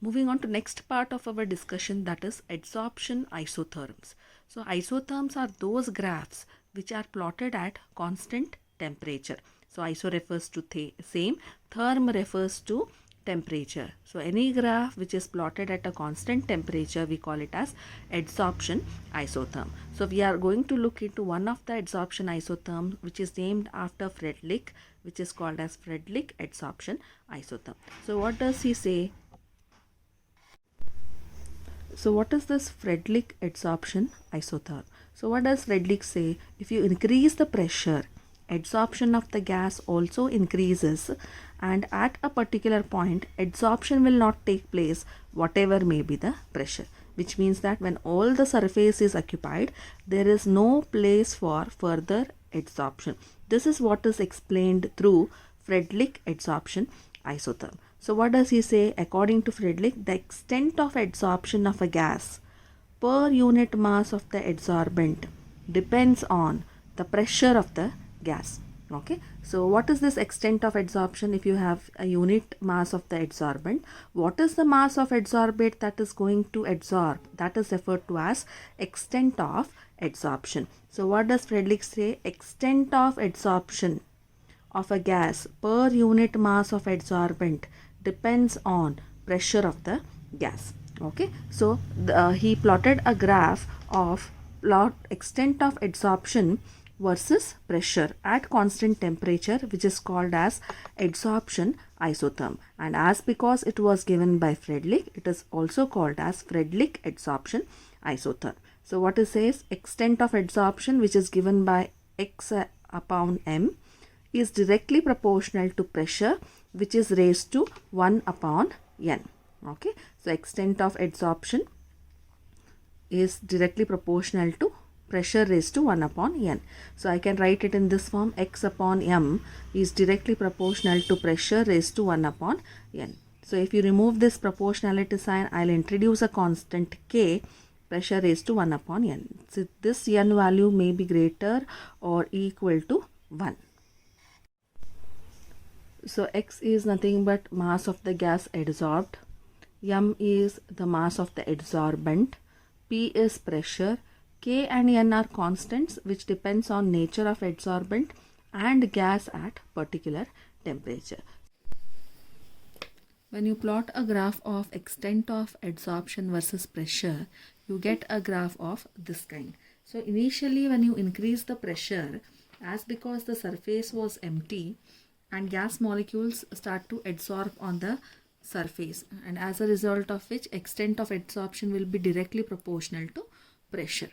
Moving on to next part of our discussion, that is adsorption isotherms. So isotherms are those graphs which are plotted at constant temperature. So iso refers to same, therm refers to temperature. So any graph which is plotted at a constant temperature, we call it as adsorption isotherm. So we are going to look into one of the adsorption isotherm which is named after Fredlich, which is called as Fredlich adsorption isotherm. So what does he say? So what is this Fredlich adsorption isotherm? So what does Fredlich say? If you increase the pressure, adsorption of the gas also increases, and at a particular point adsorption will not take place whatever may be the pressure, which means that when all the surface is occupied, there is no place for further adsorption. This is what is explained through Fredlich adsorption isotherm. So what does he say? According to Fredlich, the extent of adsorption of a gas per unit mass of the adsorbent depends on the pressure of the gas. Okay, so what is this extent of adsorption? If you have a unit mass of the adsorbent, what is the mass of adsorbate that is going to adsorb? That is referred to as extent of adsorption. So what does Fredlich say? Extent of adsorption of a gas per unit mass of adsorbent depends on pressure of the gas. Okay, so he plotted a graph of extent of adsorption versus pressure at constant temperature, which is called as adsorption isotherm, and as because it was given by Fredlich, it is also called as Fredlich adsorption isotherm. So what it says, extent of adsorption which is given by x upon m is directly proportional to pressure which is raised to 1 upon n. Okay, so extent of adsorption is directly proportional to pressure raised to 1 upon n. So I can write it in this form: x upon m is directly proportional to pressure raised to 1 upon n. So if you remove this proportionality sign, I'll introduce a constant k, pressure raised to 1 upon n. So this n value may be greater or equal to 1. So x is nothing but mass of the gas adsorbed, m is the mass of the adsorbent, p is pressure, k and n are constants which depends on nature of adsorbent and gas at particular temperature. When you plot a graph of extent of adsorption versus pressure, you get a graph of this kind. So initially when you increase the pressure, as because the surface was empty, and gas molecules start to adsorb on the surface, and as a result of which extent of adsorption will be directly proportional to pressure.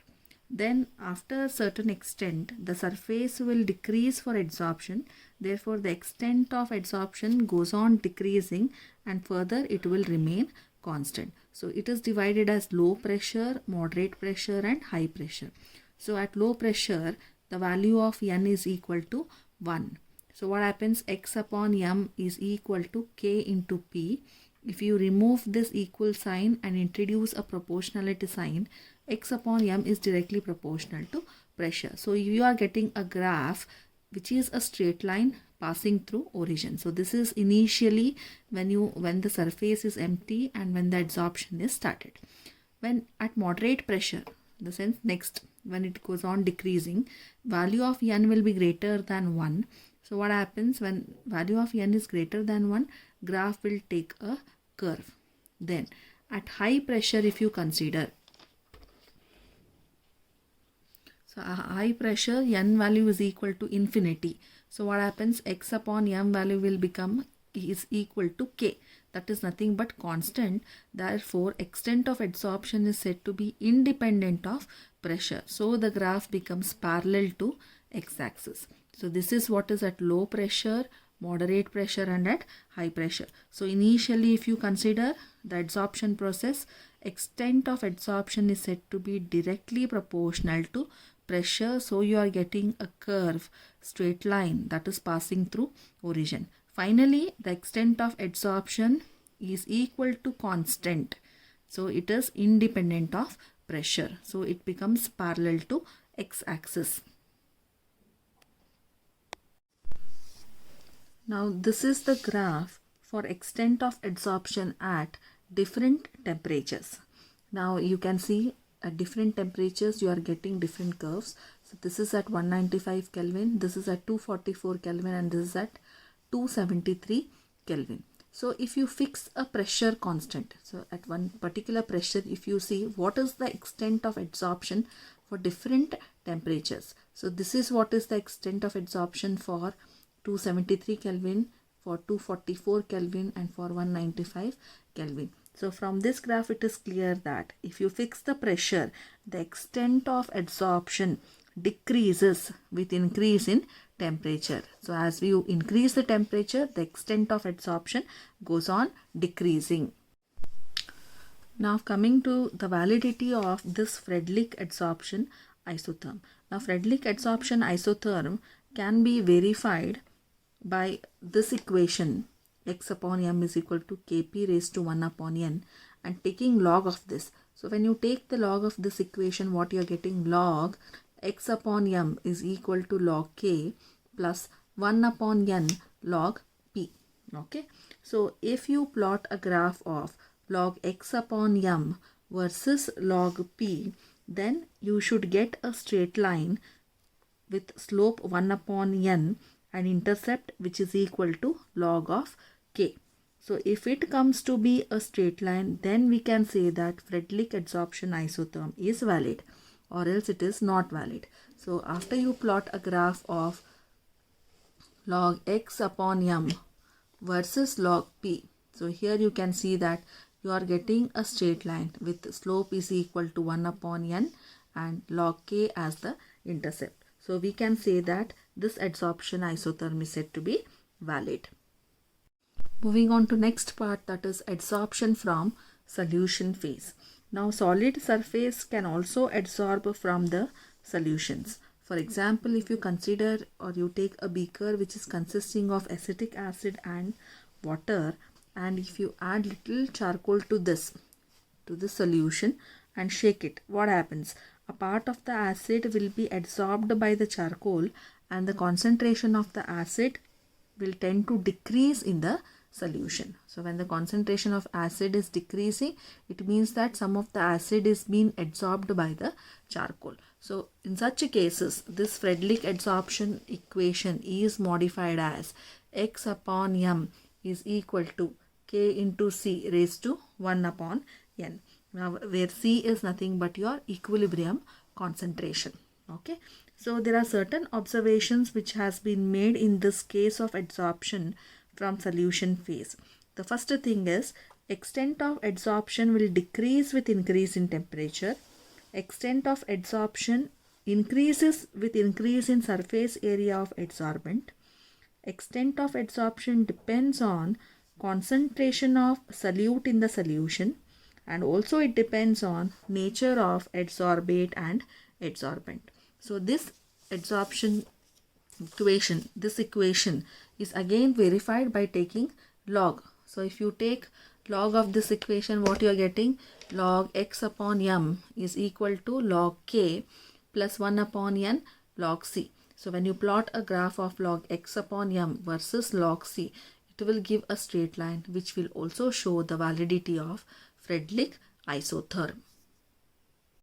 Then after a certain extent, the surface will decrease for adsorption, therefore the extent of adsorption goes on decreasing and further it will remain constant. So it is divided as low pressure, moderate pressure and high pressure. So at low pressure, the value of n is equal to 1. So what happens? X upon m is equal to k into p. If you remove this equal sign and introduce a proportionality sign, x upon m is directly proportional to pressure. So you are getting a graph which is a straight line passing through origin. So this is initially when the surface is empty and when the adsorption is started. When at moderate pressure, the sense next when it goes on decreasing, value of n will be greater than 1. So what happens when value of n is greater than 1? Graph will take a curve. Then at high pressure, if you consider, so a high pressure n value is equal to infinity. So what happens? X upon m value will become is equal to k. That is nothing but constant. Therefore extent of adsorption is said to be independent of pressure. So the graph becomes parallel to x-axis. So this is what is at low pressure, moderate pressure and at high pressure. So initially if you consider the adsorption process, extent of adsorption is said to be directly proportional to pressure. So you are getting a curve, straight line that is passing through origin. Finally, the extent of adsorption is equal to constant. So it is independent of pressure. So it becomes parallel to x-axis. Now this is the graph for extent of adsorption at different temperatures. Now you can see at different temperatures you are getting different curves. So this is at 195 Kelvin, this is at 244 Kelvin, and this is at 273 Kelvin. So if you fix a pressure constant, so at one particular pressure, if you see what is the extent of adsorption for different temperatures. So this is what is the extent of adsorption for 273 Kelvin, for 244 Kelvin, and for 195 Kelvin. So from this graph it is clear that if you fix the pressure, the extent of adsorption decreases with increase in temperature. So as you increase the temperature, the extent of adsorption goes on decreasing. Now coming to the validity of this Fredlich adsorption isotherm. Now Fredlich adsorption isotherm can be verified by this equation, x upon m is equal to kp raised to 1 upon n, and taking log of this. So when you take the log of this equation, what you are getting, log x upon m is equal to log k plus 1 upon n log p. Okay, so if you plot a graph of log x upon m versus log p, then you should get a straight line with slope 1 upon n and intercept which is equal to log of k. So if it comes to be a straight line, then we can say that Fredlich adsorption isotherm is valid, or else it is not valid. So after you plot a graph of log x upon m versus log p, so here you can see that you are getting a straight line with slope is equal to 1 upon n and log k as the intercept. So we can say that this adsorption isotherm is said to be valid. Moving on to next part, that is adsorption from solution phase. Now solid surface can also adsorb from the solutions. For example, if you consider or you take a beaker which is consisting of acetic acid and water, and if you add little charcoal to this solution and shake it, what happens? A part of the acid will be adsorbed by the charcoal and the concentration of the acid will tend to decrease in the solution. So when the concentration of acid is decreasing, it means that some of the acid is being adsorbed by the charcoal. So in such cases, this Fredlich adsorption equation is modified as x upon m is equal to k into c raised to 1 upon n. Now where c is nothing but your equilibrium concentration. Okay, so there are certain observations which has been made in this case of adsorption from solution phase. The first thing is extent of adsorption will decrease with increase in temperature. Extent of adsorption increases with increase in surface area of adsorbent. Extent of adsorption depends on concentration of solute in the solution, and also it depends on nature of adsorbate and adsorbent. So this adsorption equation, this equation is again verified by taking log. So if you take log of this equation, what you are getting, log x upon m is equal to log k plus 1 upon n log c. So when you plot a graph of log x upon m versus log c, it will give a straight line which will also show the validity of Fredlich isotherm.